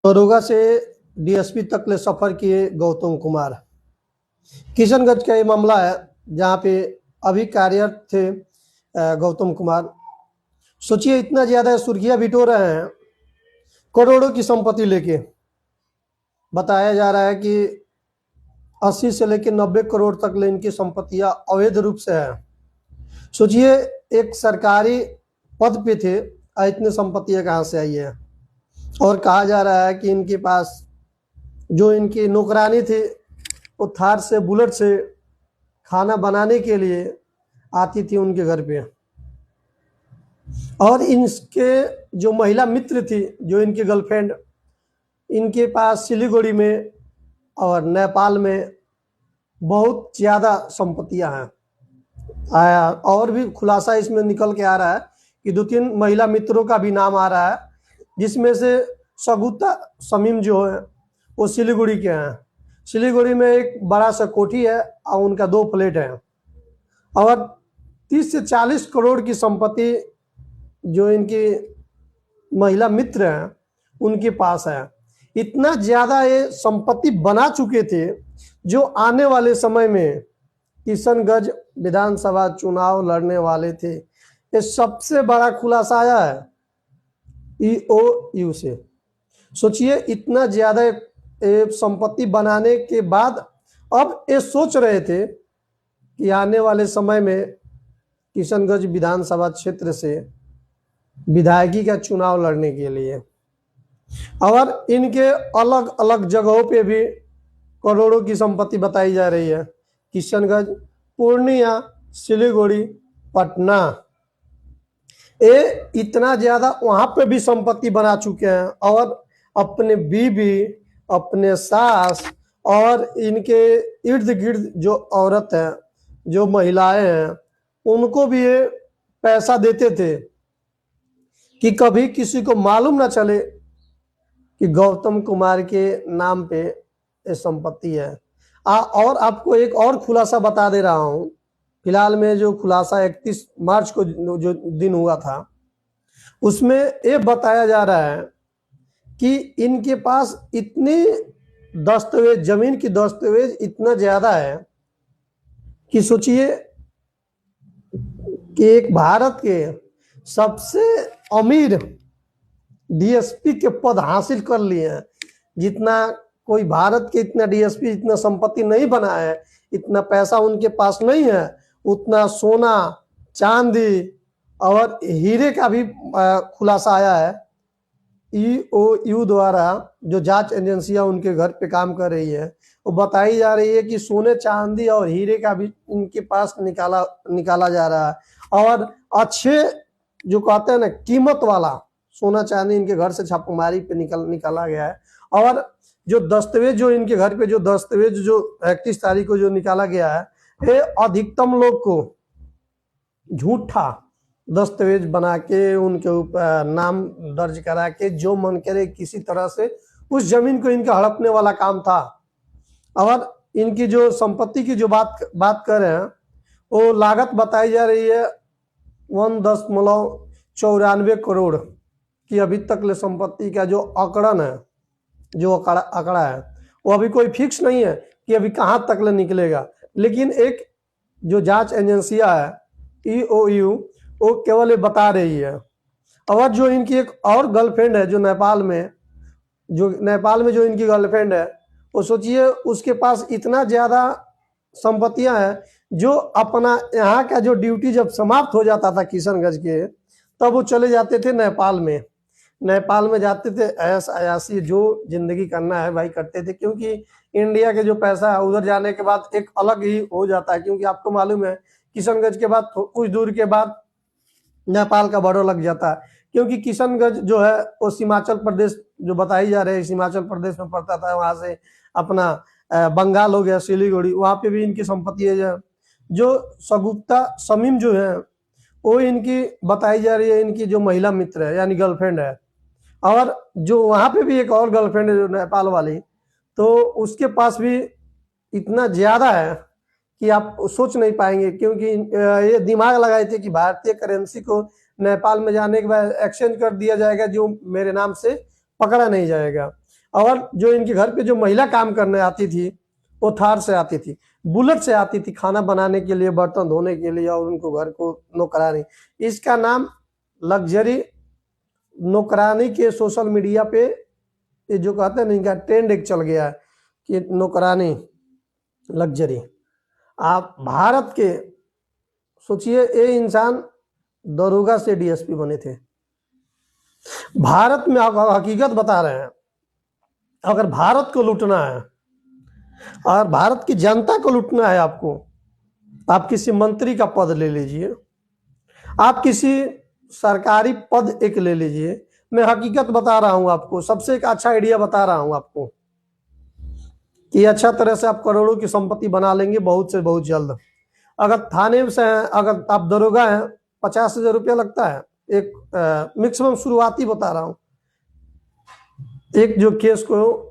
दरोगा से डीएसपी तक ले सफर किए गौतम कुमार। किशनगंज का ये मामला है जहाँ पे अभी कार्यरत थे गौतम कुमार। सोचिए इतना ज्यादा सुर्खियां बिटो रहे हैं करोड़ों की संपत्ति लेके। बताया जा रहा है कि 80 से लेके 90 करोड़ तक ले इनकी संपत्तियां अवैध रूप से है। सोचिए एक सरकारी पद पे थे और इतनी संपत्तियां कहाँ से आई है। और कहा जा रहा है कि इनके पास जो इनकी नौकरानी थी वो थार से बुलेट से खाना बनाने के लिए आती थी उनके घर पे। और इनके जो महिला मित्र थी जो इनकी गर्लफ्रेंड, इनके पास सिलीगुड़ी में और नेपाल में बहुत ज़्यादा संपत्तियां हैं। और भी खुलासा इसमें निकल के आ रहा है कि 2-3 महिला मित्रों का भी नाम आ रहा है, जिसमें से सगुता शमीम जो है वो सिलीगुड़ी के हैं। सिलीगुड़ी में एक बड़ा सा कोठी है और उनका 2 फ्लैट है और 30 से 40 करोड़ की संपत्ति जो इनकी महिला मित्र हैं उनके पास है। इतना ज़्यादा ये संपत्ति बना चुके थे जो आने वाले समय में किशनगंज विधानसभा चुनाव लड़ने वाले थे। ये सबसे बड़ा खुलासा आया है ईओयू से। सोचिए इतना ज़्यादा संपत्ति बनाने के बाद अब ये सोच रहे थे कि आने वाले समय में किशनगंज विधानसभा क्षेत्र से विधायकी का चुनाव लड़ने के लिए और इनके अलग अलग जगहों पे भी करोड़ों की संपत्ति बताई जा रही है। किशनगंज, पूर्णिया, सिलीगुड़ी, पटना, ये इतना ज़्यादा वहाँ पे भी संपत्ति बना चुके हैं और अपने बीवी, अपने सास और इनके इर्द गिर्द जो औरत हैं, जो महिलाएं हैं, उनको भी ये पैसा देते थे कि कभी किसी को मालूम ना चले कि गौतम कुमार के नाम पे ये संपत्ति है। और आपको एक और खुलासा बता दे रहा हूँ। फिलहाल में जो खुलासा 31 मार्च को जो दिन हुआ था उसमें ये बताया जा रहा है कि इनके पास इतनी दस्तावेज, जमीन की दस्तावेज इतना ज्यादा है कि सोचिए कि एक भारत के सबसे अमीर डीएसपी के पद हासिल कर लिए हैं। जितना कोई भारत के इतना डीएसपी इतना संपत्ति नहीं बना है, इतना पैसा उनके पास नहीं है, उतना सोना चांदी और हीरे का भी खुलासा आया है। ईओयू द्वारा जो जांच एजेंसियां उनके घर पे काम कर रही है वो बताई जा रही है कि सोने चांदी और हीरे का भी इनके पास निकाला जा रहा है। और अच्छे जो कहते हैं ना कीमत वाला सोना चांदी इनके घर से छापेमारी पे निकाला गया है। और जो दस्तावेज जो इनके घर पे जो दस्तावेज जो 31 तारीख को जो निकाला गया है, ये अधिकतम लोग को झूठा दस्तावेज बना के उनके ऊपर नाम दर्ज करा के जो मन करे किसी तरह से उस जमीन को इनका हड़पने वाला काम था। और इनकी जो संपत्ति की जो बात कर रहे हैं वो लागत बताई जा रही है 1.94 करोड़ की अभी तक ले संपत्ति का जो आंकड़न है, जो आंकड़ा है वो अभी कोई फिक्स नहीं है कि अभी कहाँ तक ले निकलेगा। लेकिन एक जो जांच एजेंसियां है ईओयू वो केवल ये बता रही है। और जो इनकी एक और गर्लफ्रेंड है जो नेपाल में जो इनकी गर्लफ्रेंड है, वो सोचिए उसके पास इतना ज्यादा संपत्तियां हैं जो अपना यहाँ का जो ड्यूटी जब समाप्त हो जाता था किशनगंज के, तब वो चले जाते थे नेपाल में जाते थे, ऐश अयासी जो जिंदगी करना है भाई करते थे। क्योंकि इंडिया के जो पैसा है उधर जाने के बाद एक अलग ही हो जाता है। क्योंकि आपको मालूम है किशनगंज के बाद कुछ दूर के बाद नेपाल का बॉर्डर लग जाता है। क्योंकि किशनगंज जो है वो हिमाचल प्रदेश जो बताई जा रही है हिमाचल प्रदेश में पड़ता था। वहां से अपना बंगाल हो गया सिलीगुड़ी, वहां पे भी इनकी संपत्ति है। जो सगुप्ता शमीम जो है वो इनकी बताई जा रही है, इनकी जो महिला मित्र है यानी गर्लफ्रेंड है। और जो वहां पे भी एक और गर्लफ्रेंड है जो नेपाल वाली, तो उसके पास भी इतना ज्यादा है कि आप सोच नहीं पाएंगे। क्योंकि ये दिमाग लगाए थे कि भारतीय करेंसी को नेपाल में जाने के बाद एक्सचेंज कर दिया जाएगा जो मेरे नाम से पकड़ा नहीं जाएगा। और जो इनके घर पे जो महिला काम करने आती थी वो थार से आती थी, बुलेट से आती थी, खाना बनाने के लिए, बर्तन धोने के लिए, और उनको घर को नौकरानी। इसका नाम लग्जरी नौकरानी के सोशल मीडिया पे ये जो कहते हैं ना, इनका ट्रेंड एक चल गया है कि नौकरानी लग्जरी। आप भारत के सोचिए, ये इंसान दरोगा से डीएसपी बने थे। भारत में आप हकीकत बता रहे हैं, अगर भारत को लूटना है और भारत की जनता को लूटना है आपको, आप किसी मंत्री का पद ले लीजिए, आप किसी सरकारी पद एक ले लीजिए। मैं हकीकत बता रहा हूं आपको, सबसे एक अच्छा आइडिया बता रहा हूं आपको कि अच्छा तरह से आप करोड़ों की संपत्ति बना लेंगे बहुत से बहुत जल्द। अगर थाने से हैं, अगर आप दरोगा हैं, 50,000 रुपया लगता है एक मैक्सिमम शुरुआती बता रहा हूं, एक जो केस को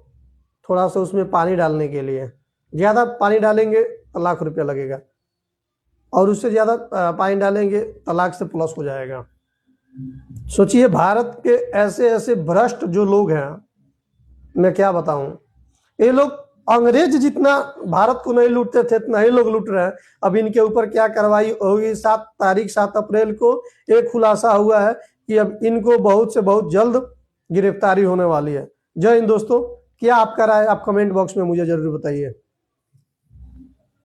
थोड़ा सा उसमें पानी डालने के लिए, ज्यादा पानी डालेंगे तो लाख रुपया लगेगा, और उससे ज्यादा पानी डालेंगे तो लाख से प्लस हो जाएगा। सोचिए, भारत के ऐसे ऐसे भ्रष्ट जो लोग हैं, मैं क्या बताऊं, ये लोग अंग्रेज जितना भारत को नहीं लूटते थे इतना ही लोग लूट रहे हैं। अब इनके ऊपर क्या कार्रवाई होगी, 7 अप्रैल को एक खुलासा हुआ है कि अब इनको बहुत से बहुत जल्द गिरफ्तारी होने वाली है। जय हिंद दोस्तों, क्या आपका राय, आप कमेंट बॉक्स में मुझे जरूर बताइए।